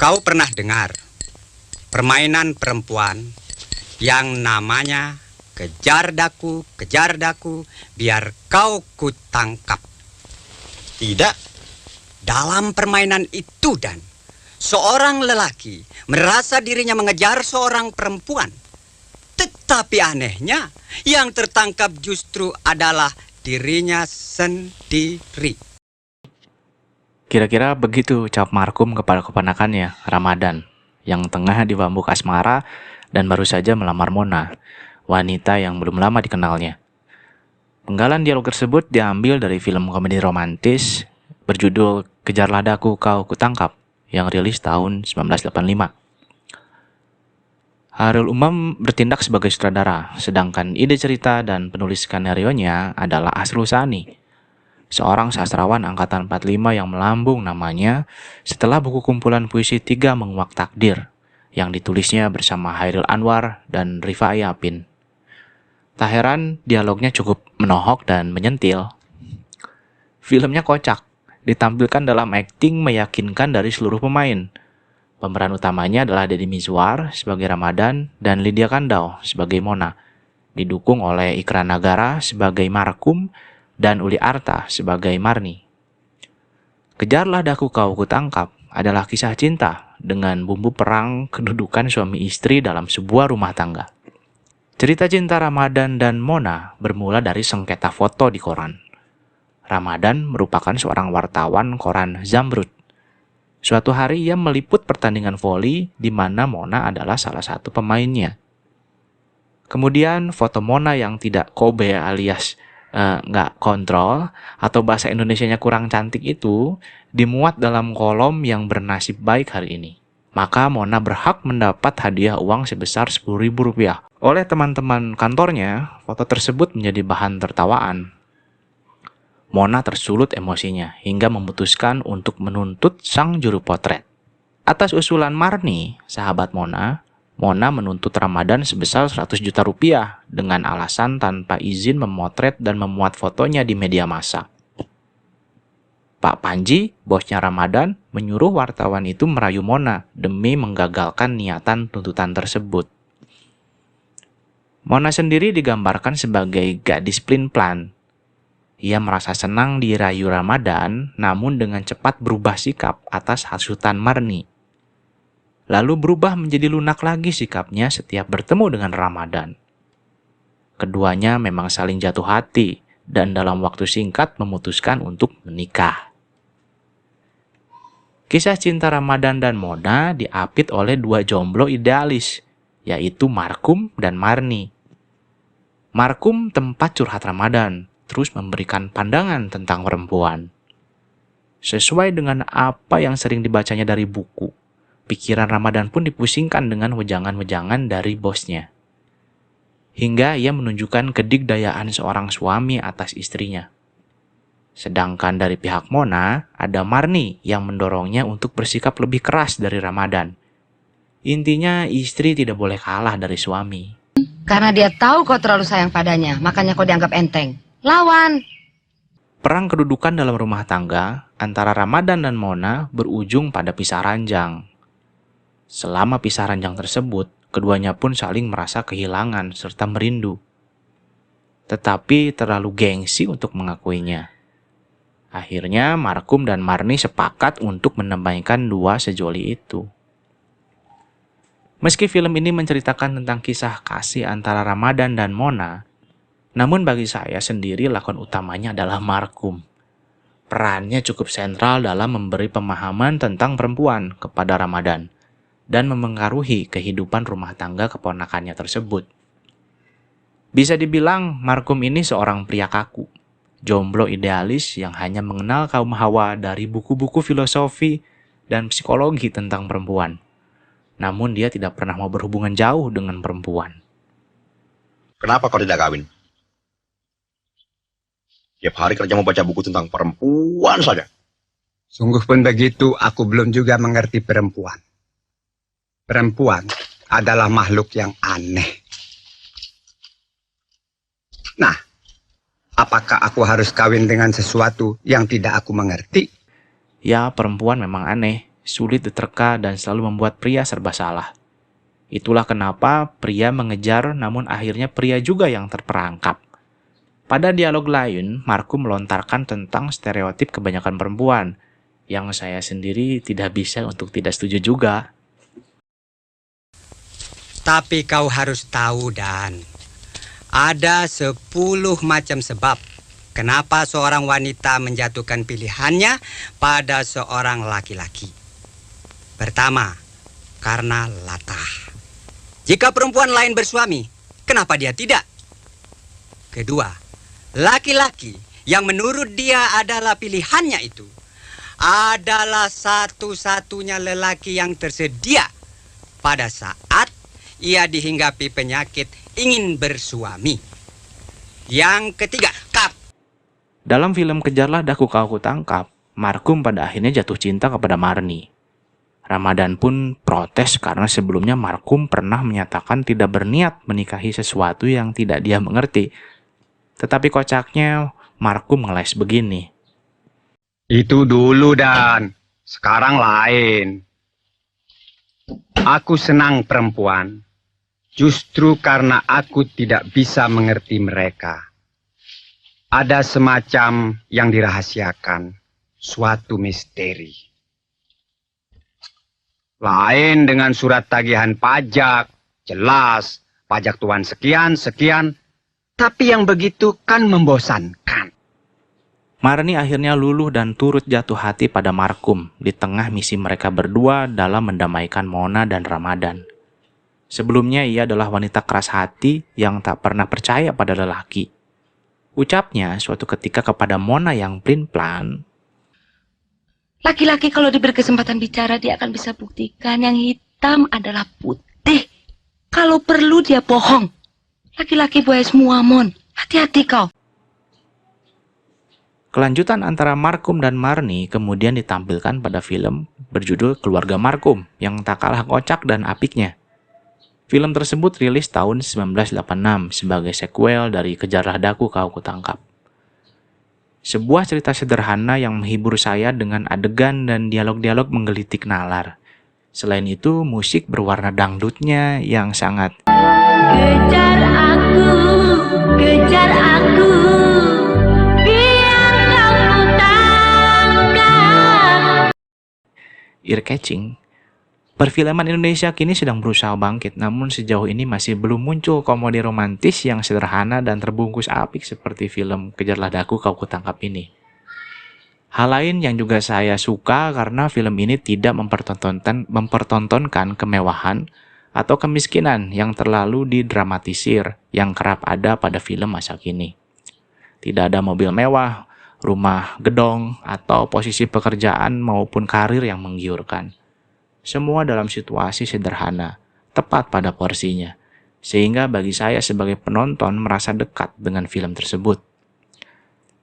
Kau pernah dengar permainan perempuan yang namanya kejar daku, biar kau kutangkap? Tidak. Dalam permainan itu, Dan, seorang lelaki merasa dirinya mengejar seorang perempuan. Tetapi anehnya, yang tertangkap justru adalah dirinya sendiri. Kira-kira begitu ucap markum kepada keponakannya, Ramadan, yang tengah di bambu asmara dan baru saja melamar Mona, wanita yang belum lama dikenalnya. Penggalan dialog tersebut diambil dari film komedi romantis berjudul Kejarlah Daku Kau Kutangkap yang rilis tahun 1985. Hairil Umam bertindak sebagai sutradara, sedangkan ide cerita dan penulis skenario-nya adalah Asrul Sani, seorang sastrawan angkatan 45 yang melambung namanya setelah buku kumpulan puisi 3 Menguak Takdir yang ditulisnya bersama Hairil Anwar dan Rifai Yapin. Tak heran dialognya cukup menohok dan menyentil. Filmnya kocak, ditampilkan dalam akting meyakinkan dari seluruh pemain. Pemeran utamanya adalah Deddy Mizwar sebagai Ramadan dan Lydia Kandau sebagai Mona, didukung oleh Ikra Nagara sebagai Markum dan Uli Arta sebagai Marni. Kejarlah Daku Kau Kutangkap adalah kisah cinta dengan bumbu perang kedudukan suami istri dalam sebuah rumah tangga. Cerita cinta Ramadan dan Mona bermula dari sengketa foto di koran. Ramadan merupakan seorang wartawan koran Zamrud. Suatu hari ia meliput pertandingan voli di mana Mona adalah salah satu pemainnya. Kemudian foto Mona yang tidak kobe alias nggak kontrol atau bahasa Indonesianya kurang cantik itu dimuat dalam kolom yang bernasib baik hari ini. Maka Mona berhak mendapat hadiah uang sebesar Rp10.000. Oleh teman-teman kantornya, foto tersebut menjadi bahan tertawaan. Mona tersulut emosinya hingga memutuskan untuk menuntut sang juru potret. Atas usulan Marni, sahabat Mona menuntut Ramadan sebesar Rp100 juta dengan alasan tanpa izin memotret dan memuat fotonya di media massa. Pak Panji, bosnya Ramadan, menyuruh wartawan itu merayu Mona demi menggagalkan niatan tuntutan tersebut. Mona sendiri digambarkan sebagai gadis pelin-pelan. Ia merasa senang dirayu Ramadan, namun dengan cepat berubah sikap atas hasutan Marni. Lalu berubah menjadi lunak lagi sikapnya setiap bertemu dengan Ramadan. Keduanya memang saling jatuh hati dan dalam waktu singkat memutuskan untuk menikah. Kisah cinta Ramadan dan Mona diapit oleh dua jomblo idealis, yaitu Markum dan Marni. Markum tempat curhat Ramadan, terus memberikan pandangan tentang perempuan. Sesuai dengan apa yang sering dibacanya dari buku, pikiran Ramadan pun dipusingkan dengan wejangan-wejangan dari bosnya. Hingga ia menunjukkan kedigdayaan seorang suami atas istrinya. Sedangkan dari pihak Mona, ada Marni yang mendorongnya untuk bersikap lebih keras dari Ramadan. Intinya istri tidak boleh kalah dari suami. Karena dia tahu kau terlalu sayang padanya, makanya kau dianggap enteng. Lawan! Perang kedudukan dalam rumah tangga antara Ramadan dan Mona berujung pada pisah ranjang. Selama pisah ranjang tersebut, keduanya pun saling merasa kehilangan serta merindu. Tetapi terlalu gengsi untuk mengakuinya. Akhirnya Markum dan Marni sepakat untuk menambahkan dua sejoli itu. Meski film ini menceritakan tentang kisah kasih antara Ramadan dan Mona, namun bagi saya sendiri lakon utamanya adalah Markum. Perannya cukup sentral dalam memberi pemahaman tentang perempuan kepada Ramadan dan memengaruhi kehidupan rumah tangga keponakannya tersebut. Bisa dibilang Markum ini seorang pria kaku, jomblo idealis yang hanya mengenal kaum hawa dari buku-buku filosofi dan psikologi tentang perempuan. Namun dia tidak pernah mau berhubungan jauh dengan perempuan. Kenapa kau tidak kawin? Tiap hari kerja membaca buku tentang perempuan saja. Sungguh pun begitu, aku belum juga mengerti perempuan. Perempuan adalah makhluk yang aneh. Nah, apakah aku harus kawin dengan sesuatu yang tidak aku mengerti? Ya, perempuan memang aneh. sulit diterka dan selalu membuat pria serba salah. Itulah kenapa pria mengejar namun akhirnya pria juga yang terperangkap. Pada dialog lain, Markum melontarkan tentang stereotip kebanyakan perempuan, yang saya sendiri tidak bisa untuk tidak setuju juga. Tapi kau harus tahu, Dan. Ada 10 macam sebab kenapa seorang wanita menjatuhkan pilihannya pada seorang laki-laki. Pertama, karena latah. Jika perempuan lain bersuami, kenapa dia tidak? Kedua, laki-laki yang menurut dia adalah pilihannya itu adalah satu-satunya lelaki yang tersedia pada saat ia dihinggapi penyakit ingin bersuami. Yang ketiga, Dalam film Kejarlah Daku Kau Kutangkap, Markum pada akhirnya jatuh cinta kepada Marni. Ramadan pun protes karena sebelumnya Markum pernah menyatakan tidak berniat menikahi sesuatu yang tidak dia mengerti. Tetapi kocaknya Markum ngeles begini. Itu dulu, Dan. Sekarang lain. Aku senang perempuan. Justru karena aku tidak bisa mengerti mereka. Ada semacam yang dirahasiakan. Suatu misteri. Lain dengan surat tagihan pajak. Jelas, pajak tuan sekian. Tapi yang begitu kan membosankan. Marni akhirnya luluh dan turut jatuh hati pada Markum di tengah misi mereka berdua dalam mendamaikan Mona dan Ramadan. Sebelumnya ia adalah wanita keras hati yang tak pernah percaya pada lelaki. Ucapnya suatu ketika kepada Mona yang plin-plan, Laki-laki kalau diberi kesempatan bicara, dia akan bisa buktikan yang hitam adalah putih. Kalau perlu dia bohong. Laki-laki buaya semua, Mon. Hati-hati kau. Kelanjutan antara Markum dan Marni kemudian ditampilkan pada film berjudul Keluarga Markum yang tak kalah kocak dan apiknya. Film tersebut rilis tahun 1986 sebagai sequel dari Kejarlah Daku Kau Kutangkap. Sebuah cerita sederhana yang menghibur saya dengan adegan dan dialog-dialog menggelitik nalar. Selain itu, musik berwarna dangdutnya yang sangat Kejar aku, biar kamu tangkap. ear-catching. Perfilman Indonesia kini sedang berusaha bangkit, namun sejauh ini masih belum muncul komedi romantis yang sederhana dan terbungkus apik seperti film Kejarlah Daku Kau Kutangkap ini. Hal lain yang juga saya suka karena film ini tidak mempertontonkan kemewahan atau kemiskinan yang terlalu didramatisir yang kerap ada pada film masa kini. Tidak ada mobil mewah, rumah gedong, atau posisi pekerjaan maupun karir yang menggiurkan. Semua dalam situasi sederhana, tepat pada porsinya, sehingga bagi saya sebagai penonton merasa dekat dengan film tersebut.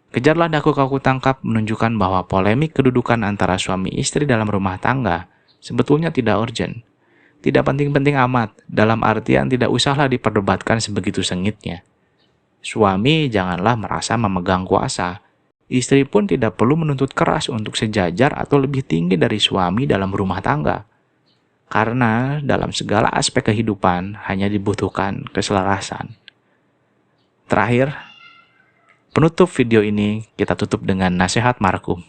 Kejarlah Daku Kau Kutangkap menunjukkan bahwa polemik kedudukan antara suami istri dalam rumah tangga sebetulnya tidak urgent, tidak penting-penting amat, dalam artian tidak usahlah diperdebatkan sebegitu sengitnya. Suami janganlah merasa memegang kuasa, istri pun tidak perlu menuntut keras untuk sejajar atau lebih tinggi dari suami dalam rumah tangga. Karena dalam segala aspek kehidupan hanya dibutuhkan keselarasan. Terakhir, penutup video ini kita tutup dengan nasihat Markum.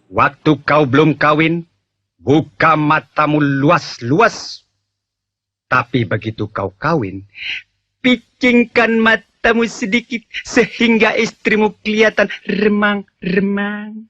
Waktu kau belum kawin, buka matamu luas-luas. Tapi begitu kau kawin, picingkan matamu sedikit sehingga istrimu kelihatan remang-remang.